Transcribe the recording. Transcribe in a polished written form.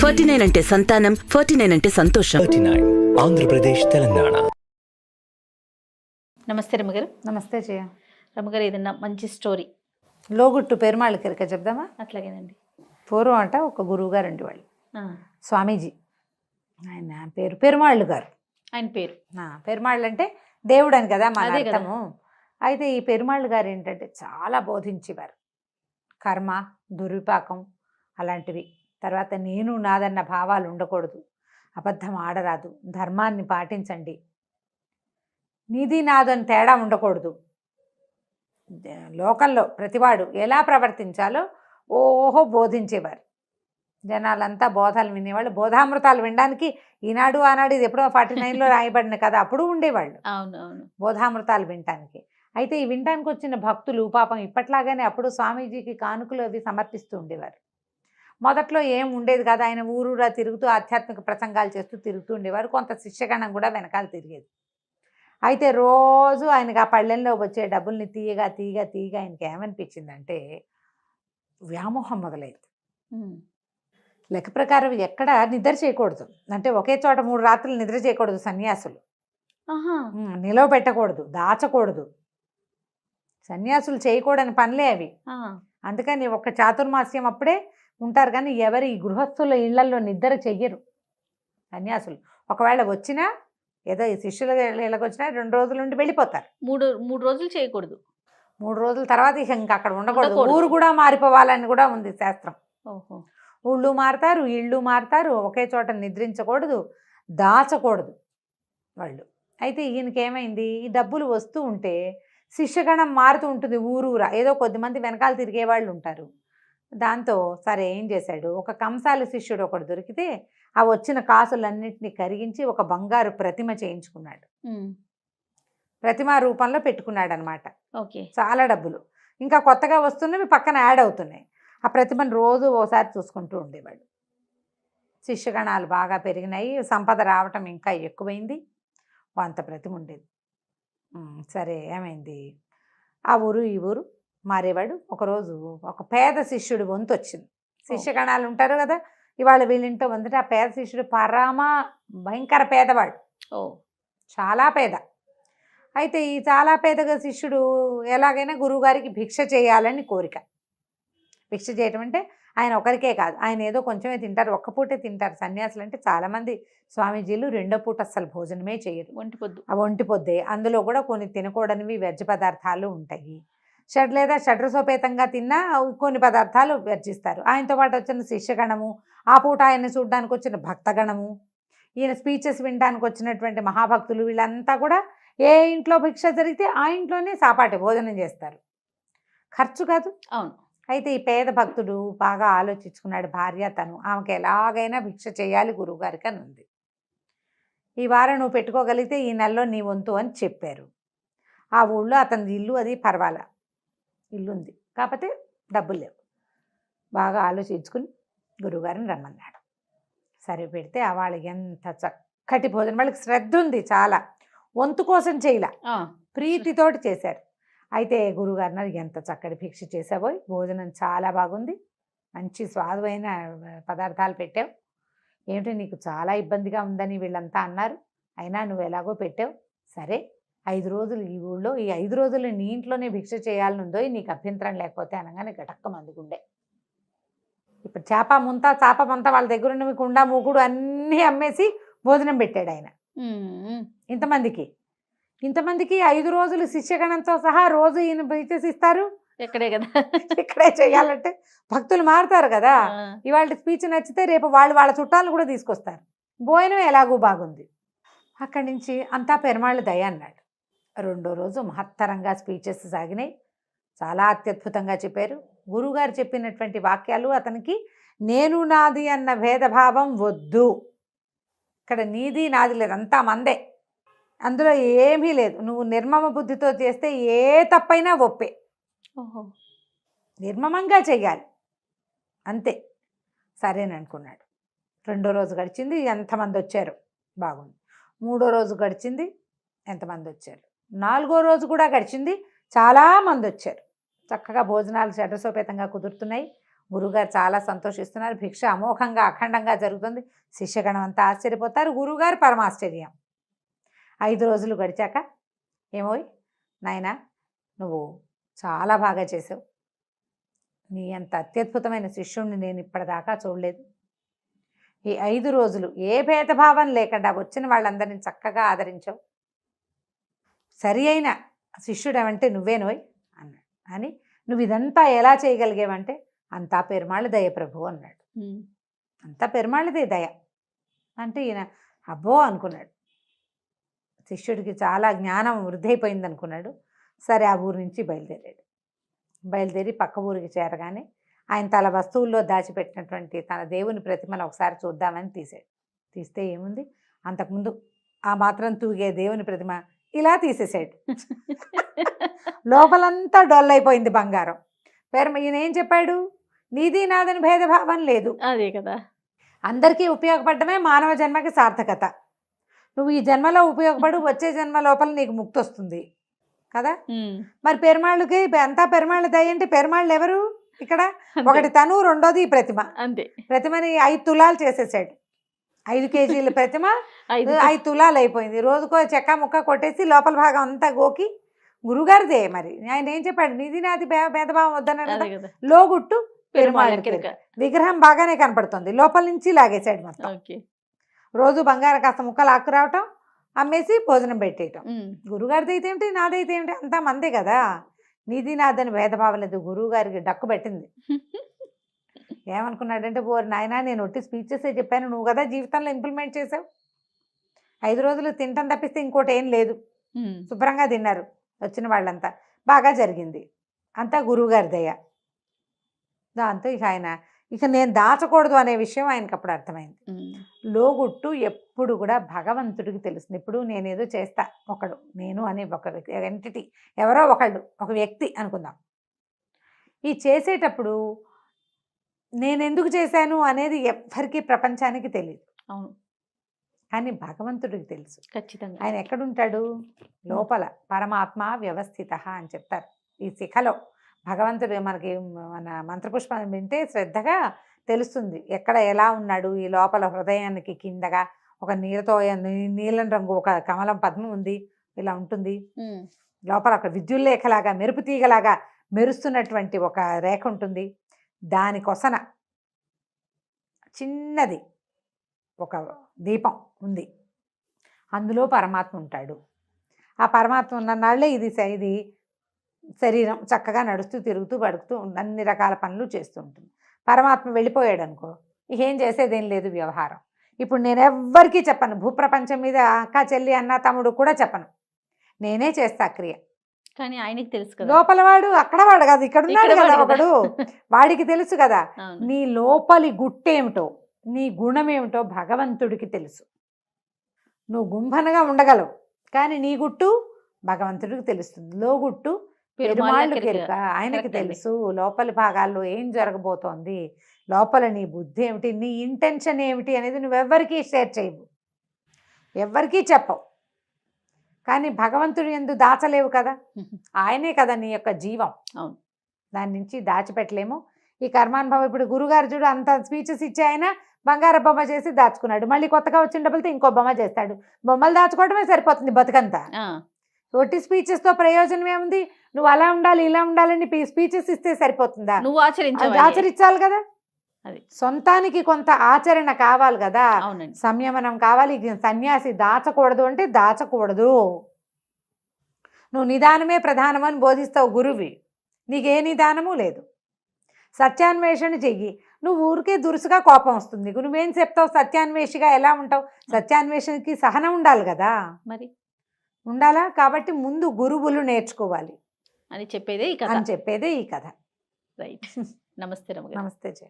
49 అంటే సంతానం, 49 అంటే సంతోషం. 39 ఆంధ్రప్రదేశ్ తెలంగాణ. నమస్తే రమ్మగారు. నమస్తే జయ. రమ్మగారు, ఏదన్నా మంచి స్టోరీ లోగుట్టు పెరుమాళ్ళ కిరక చెప్దామా? అట్లాగేనండి. పూర్వం అంట ఒక గురువు గారు అండి, వాళ్ళు స్వామీజీ. ఆయన పేరు పెరుమాళ్ళు గారు. ఆయన పేరు పెరుమాళ్ళు అంటే దేవుడు అని కదా మన అదే కదా. అర్థము. అయితే ఈ పెరుమాళ్ళు గారు ఏంటంటే చాలా బోధించేవారు. కర్మ, దుర్విపాకం అలాంటివి. తర్వాత నేను నాదన్న భావాలు ఉండకూడదు, అబద్ధం ఆడరాదు, ధర్మాన్ని పాటించండి, నీది నాదని తేడా ఉండకూడదు, లోకంలో ప్రతివాడు ఎలా ప్రవర్తించాలో ఓహో బోధించేవారు. జనాలంతా బోధాలు వినేవాళ్ళు. బోధామృతాలు వినడానికి ఈనాడు ఆనాడు ఇది ఎప్పుడో 49లో రాయబడిన కదా, అప్పుడు ఉండేవాళ్ళు అవును. బోధామృతాలు వినటానికి. అయితే ఈ వినటానికి వచ్చిన భక్తులు పాపం ఇప్పట్లాగానే అప్పుడు స్వామీజీకి కానుకలు అవి సమర్పిస్తూ ఉండేవారు. మొదట్లో ఏం ఉండేది కదా, ఆయన ఊరూరా తిరుగుతూ ఆధ్యాత్మిక ప్రసంగాలు చేస్తూ తిరుగుతూ ఉండేవారు. కొంత శిష్యగణం కూడా వెనకాల తిరిగేది. అయితే రోజు ఆయనకు ఆ పళ్ళెంలో వచ్చే డబ్బుల్ని తీయగా ఆయనకి ఏమనిపించిందంటే వ్యామోహం మొదలైంది. లెక్క ప్రకారం ఎక్కడ నిద్ర చేయకూడదు, అంటే ఒకే చోట 3 రాత్రులు నిద్ర చేయకూడదు సన్యాసులు. నిలవ పెట్టకూడదు, దాచకూడదు. సన్యాసులు చేయకూడని పనులే అవి. అందుకని ఒక చాతుర్మాస్యం అప్పుడే ఉంటారు, కానీ ఎవరి గృహస్థుల ఇళ్లలో నిద్ర చెయ్యరు సన్యాసులు. ఒకవేళ వచ్చినా ఏదో ఈ శిష్యుల ఇళ్ళకి వచ్చినా 2 రోజుల నుండి వెళ్ళిపోతారు. మూడు రోజులు చేయకూడదు. 3 రోజుల తర్వాత ఇంకా అక్కడ ఉండకూడదు. ఊరు కూడా మారిపోవాలని కూడా ఉంది శాస్త్రం. ఓహో. ఊళ్ళు మారుతారు, ఇళ్ళు మారుతారు, ఒకే చోట నిద్రించకూడదు, దాచకూడదు వాళ్ళు. అయితే ఈయనకి ఏమైంది, ఈ డబ్బులు వస్తూ ఉంటే శిష్యగణం మారుతూ ఉంటుంది ఊరూరా. ఏదో కొద్దిమంది వెనకాల తిరిగే వాళ్ళు ఉంటారు. దాంతో సరే ఏం చేశాడు, ఒక కంసాలి శిష్యుడు ఒకడు దొరికితే ఆ వచ్చిన కాసులన్నింటినీ కరిగించి ఒక బంగారు ప్రతిమ చేయించుకున్నాడు. ప్రతిమ రూపంలో పెట్టుకున్నాడు అనమాట. ఓకే. చాలా డబ్బులు ఇంకా కొత్తగా వస్తున్నవి పక్కన యాడ్ అవుతున్నాయి. ఆ ప్రతిమను రోజు ఓసారి చూసుకుంటూ ఉండేవాడు. శిష్యగణాలు బాగా పెరిగినాయి, సంపద రావటం ఇంకా ఎక్కువైంది. అంత ప్రతిమ ఉండేది. సరే ఏమైంది, ఆ ఊరు ఈ ఊరు మారేవాడు. ఒకరోజు ఒక పేద శిష్యుడు వంతు వచ్చింది. శిష్యగణాలు ఉంటారు కదా, ఇవాళ వీళ్ళింటో వందట ఆ పేద శిష్యుడు భయంకర పేదవాడు, చాలా పేద. అయితే ఈ చాలా పేదగా శిష్యుడు ఎలాగైనా గురువుగారికి భిక్ష చేయాలని కోరిక. భిక్ష చేయటం అంటే ఆయన ఒకరికే కాదు, ఆయన ఏదో కొంచెమే తింటారు, ఒక్క పూటే తింటారు. సన్యాసులు అంటే చాలామంది స్వామీజీలు 2వ పూట అస్సలు భోజనమే చేయరు, ఒంటి పొద్దే. అందులో కూడా కొన్ని తినకూడనివి వ్యర్థ పదార్థాలు ఉంటాయి. లేదా షడ్రసోపేతంగా తిన్నా కొన్ని పదార్థాలు వర్జిస్తారు. ఆయనతో పాటు వచ్చిన శిష్యగణము, ఆ పూట ఆయన్ని చూడడానికి వచ్చిన భక్తగణము, ఈయన స్పీచెస్ వినడానికి వచ్చినటువంటి మహాభక్తులు, వీళ్ళంతా కూడా ఏ ఇంట్లో భిక్ష జరిగితే ఆ ఇంట్లోనే సాపాటి భోజనం చేస్తారు, ఖర్చు కాదు. అవును. అయితే ఈ పేద భక్తుడు బాగా ఆలోచించుకున్నాడు, భార్య తను, ఆమెకి ఎలాగైనా భిక్ష చేయాలి గురువుగారికి అని ఉంది. ఈ వారం నువ్వు పెట్టుకోగలిగితే ఈ నెలలో నీ వంతు అని చెప్పారు. ఆ ఊళ్ళో అతని ఇల్లు అది పర్వాలా, ఇల్లు ఉంది, కాకపోతే డబ్బులు లేవు. బాగా ఆలోచించుకుని గురువుగారిని రమ్మన్నాడు. సరే పెడితే ఆ వాళ్ళకి ఎంత చక్కటి భోజనం, వాళ్ళకి శ్రద్ధ ఉంది చాలా, వంతు కోసం చేయలే, ప్రీతితోటి చేశారు. అయితే గురువుగారు అన్నారు, ఎంత చక్కటి భిక్ష చేసావో, భోజనం చాలా బాగుంది, మంచి స్వాదమైన పదార్థాలు పెట్టావు, ఏమిటి నీకు చాలా ఇబ్బందిగా ఉందని వీళ్ళంతా అన్నారు, అయినా నువ్వు ఎలాగో పెట్టావు. సరే 5 రోజులు ఈ ఊళ్ళో, ఈ 5 రోజులు నీ ఇంట్లోనే భిక్ష చేయాలనుందో, నీకు అభ్యంతరం లేకపోతే అనగానే గటక్క మందుకుండే. ఇప్పుడు చాప మంత వాళ్ళ దగ్గర ఉన్నవి కుండ మూకుడు అన్నీ అమ్మేసి భోజనం పెట్టాడు ఆయన. ఇంతమందికి 5 రోజులు శిష్యగణంతో సహా రోజు ఈయన ఇస్తారు. ఎక్కడే కదా, ఇక్కడే చేయాలంటే భక్తులు మారుతారు కదా. ఇవాళ స్పీచ్ నచ్చితే రేపు వాళ్ళ చుట్టాలను కూడా తీసుకొస్తారు. భోజనం ఎలాగూ బాగుంది. అక్కడి నుంచి అంతా పెరుమాళ్ళ దయ అన్నాడు. 2వ రోజు మహత్తరంగా స్పీచెస్ సాగినాయి, చాలా అత్యద్భుతంగా చెప్పారు. గురువుగారు చెప్పినటువంటి వాక్యాలు అతనికి నేను నాది అన్న భేదభావం వద్దు, ఇక్కడ నీది నాది లేదు, అంతా మందే, అందులో ఏమీ లేదు, నువ్వు నిర్మమ బుద్ధితో చేస్తే ఏ తప్పైనా ఒప్పే, నిర్మమంగా చెయ్యాలి అంతే. సరేననుకున్నాడు. 2వ రోజు గడిచింది, ఎంతమంది వచ్చారు, బాగుంది. 3వ రోజు గడిచింది, ఎంతమంది వచ్చారు. 4వ రోజు కూడా గడిచింది, చాలామంది వచ్చారు. చక్కగా భోజనాలు షడ్రసోపేతంగా కుదురుతున్నాయి. గురువుగారు చాలా సంతోషిస్తున్నారు. భిక్ష అమోఘంగా అఖండంగా జరుగుతుంది. శిష్యగణం అంతా ఆశ్చర్యపోతారు. గురువుగారు పరమాశ్చర్యం. 5 రోజులు గడిచాక, ఏమోయ్ నాయనా, నువ్వు చాలా బాగా చేసావు. నీ అంత అత్యద్భుతమైన శిష్యుణ్ణి నేను ఇప్పటిదాకా చూడలేదు. ఈ 5 రోజులు ఏ భేదభావం లేకుండా వచ్చిన వాళ్ళందరినీ చక్కగా ఆదరించావు. సరి అయిన శిష్యుడవంటే నువ్వేనోయ్ అన్నాడు. అని నువ్వు ఇదంతా ఎలా చేయగలిగేవంటే, అంతా పెరుమాళ్ళ దయ ప్రభు అన్నాడు. అంతా పెరుమాళ్ళదే దయ అంటే ఈయన అబ్బో అనుకున్నాడు. శిష్యుడికి చాలా జ్ఞానం వృద్ధి అయిపోయింది అనుకున్నాడు. సరే ఆ ఊరి నుంచి బయలుదేరి పక్క ఊరికి చేరగానే ఆయన తన వస్తువుల్లో దాచిపెట్టినటువంటి తన దేవుని ప్రతిమను ఒకసారి చూద్దామని తీస్తే ఏముంది, అంతకుముందు ఆ మాత్రం తూగే దేవుని ప్రతిమ ఇలా తీసేసాడు. లోపలంతా డొల్లైపోయింది బంగారం. ఈయన ఏం చెప్పాడు, నీది నాదని భేదభావం లేదు, అదే కదా, అందరికీ ఉపయోగపడమే మానవ జన్మకి సార్థకత. నువ్వు ఈ జన్మలో ఉపయోగపడు, వచ్చే జన్మ లోపల నీకు ముక్తి వస్తుంది కదా. మరి పెరుమాళ్ళకి అంతా పెరుమాళ్ళ దయ అంటే పెరుమాళ్ళు ఎవరు ఇక్కడ? ఒకటి తను, రెండోది ఈ ప్రతిమ. అంతే, ప్రతిమని 5 తులాలు చేసేసాడు. 5 కేజీల ప్రతిమ 5 తులాలు అయిపోయింది. రోజుకో చెక్క ముక్క కొట్టేసి లోపల భాగం అంతా గోకి గురుగారిదే. మరి ఆయన ఏం చెప్పాడు, నీది నాది భేదభావం వద్దన్నాడు కదా. లోగుట్టు పెరుమాళ్ళ విగ్రహం బాగానే కనపడుతుంది, లోపల నుంచి లాగేశాడు మొత్తం. రోజు బంగారం కాస్త ముక్కలు ఆకు రావటం, అమ్మేసి భోజనం పెట్టేయటం. గురుగారిది అయితే ఏమిటి, నాదైతే ఏమిటి, అంతా మందే కదా. నీది నాదని భేదభావం లేదు. గురువు గారికి డక్కు పెట్టింది. ఏమనుకున్నాడంటే, ఓరి నాయనా, నేను ఒట్టి స్పీచెసే చెప్పాను, నువ్వు కదా జీవితంలో ఇంప్లిమెంట్ చేసావు. 5 రోజులు తింటాం తప్పిస్తే ఇంకోటి ఏం లేదు. శుభ్రంగా తిన్నారు వచ్చిన వాళ్ళంతా, బాగా జరిగింది. అంతా గురువుగారి దయ. దాంతో ఇక నేను దాచకూడదు అనే విషయం ఆయనకు అప్పుడు అర్థమైంది. లోగుట్టు ఎప్పుడు కూడా భగవంతుడికి తెలుస్తుంది. ఇప్పుడు నేనేదో చేస్తా, నేను అనే ఒక ఎంటిటీ, ఎవరో ఒక వ్యక్తి అనుకుందాం. ఈ చేసేటప్పుడు నేను ఎందుకు చేశాను అనేది ఎవ్వరికీ ప్రపంచానికి తెలియదు. అవును, కానీ భగవంతుడికి తెలుసు ఖచ్చితంగా. ఆయన ఎక్కడుంటాడు? లోపల పరమాత్మ వ్యవస్థిత అని చెప్తారు. ఈ శిఖలో భగవంతుడు మనకి మన మంత్రపుష్పం వింటే శ్రద్ధగా తెలుస్తుంది ఎక్కడ ఎలా ఉన్నాడు. ఈ లోపల హృదయానికి కిందగా ఒక నీలం రంగు ఒక కమలం పద్మం ఉంది, ఇలా ఉంటుంది. లోపల ఒక విద్యుల్లేఖలాగా మెరుపు తీగలాగా మెరుస్తున్నటువంటి ఒక రేఖ ఉంటుంది. దానికొసన చిన్నది ఒక దీపం ఉంది, అందులో పరమాత్మ ఉంటాడు. ఆ పరమాత్మ ఉన్న నాళ్ళే ఇది శరీరం చక్కగా నడుస్తూ తిరుగుతూ పడుతూ అన్ని రకాల పనులు చేస్తూ ఉంటుంది. పరమాత్మ వెళ్ళిపోయాడు అనుకో, ఏం చేసేదేం లేదు వ్యవహారం. ఇప్పుడు నేను ఎవ్వరికీ చెప్పను, భూప్రపంచం మీద అక్క చెల్లి అన్న తమ్ముడు కూడా చెప్పను, నేనే చేస్తా క్రియ. కానీ ఆయనకి తెలుసు కదా, లోపల వాడు అక్కడ వాడు కదా, ఇక్కడ ఉన్నాడు కదా ఒకడు, వాడికి తెలుసు కదా నీ లోపలి గుట్టేమిటో, నీ గుణమేమిటో భగవంతుడికి తెలుసు. నువ్వు గుంభనగా ఉండగలవు, కానీ నీ గుట్టు భగవంతుడికి తెలుస్తుంది. లోగుట్టు పెరుమాళ్ళు కెరుక, ఆయనకి తెలుసు లోపలి భాగాల్లో ఏం జరగబోతోంది, లోపల నీ బుద్ధి ఏమిటి, నీ ఇంటెన్షన్ ఏమిటి అనేది నువ్వెవ్వరికీ షేర్ చేయవు, ఎవ్వరికీ చెప్పవు. కానీ భగవంతుడు యందు దాచలేవు కదా, ఆయనే కదా నీ యొక్క జీవం. అవును, దాని నుంచి దాచిపెట్టలేము. ఈ కర్మానుభవం ఇప్పుడు గురుగారు చూడు అంత స్పీచెస్ ఇచ్చే ఆయన బంగార బొమ్మ చేసి దాచుకున్నాడు, మళ్ళీ కొత్తగా వచ్చిన డబ్బులతో ఇంకో బొమ్మ చేస్తాడు. బొమ్మలు దాచుకోవడమే సరిపోతుంది బతుకంతా. ఒట్టి స్పీచెస్తో ప్రయోజనం ఏముంది? నువ్వు అలా ఉండాలి ఇలా ఉండాలని స్పీచెస్ ఇస్తే సరిపోతుందా? నువ్వు ఆచరించాలి కదా, సొంతానికి కొంత ఆచరణ కావాలి కదా, సంయమనం కావాలి. సన్యాసి దాచకూడదు అంటే దాచకూడదు. నువ్వు నిదానమే ప్రధానమని బోధిస్తావు గురువి, నీకే నిదానము లేదు. సత్యాన్వేషణ చెయ్యి. నువ్వు ఊరికే దురుసుగా కోపం వస్తుంది, నువ్వేం చెప్తావు? సత్యాన్వేషిగా ఎలా ఉంటావు? సత్యాన్వేషణకి సహనం ఉండాలి కదా, మరి ఉండాలా? కాబట్టి ముందు గురువులు నేర్చుకోవాలి అని చెప్పేదే ఈ కథ. రైట్. నమస్తే రమగారు. నమస్తే జయ.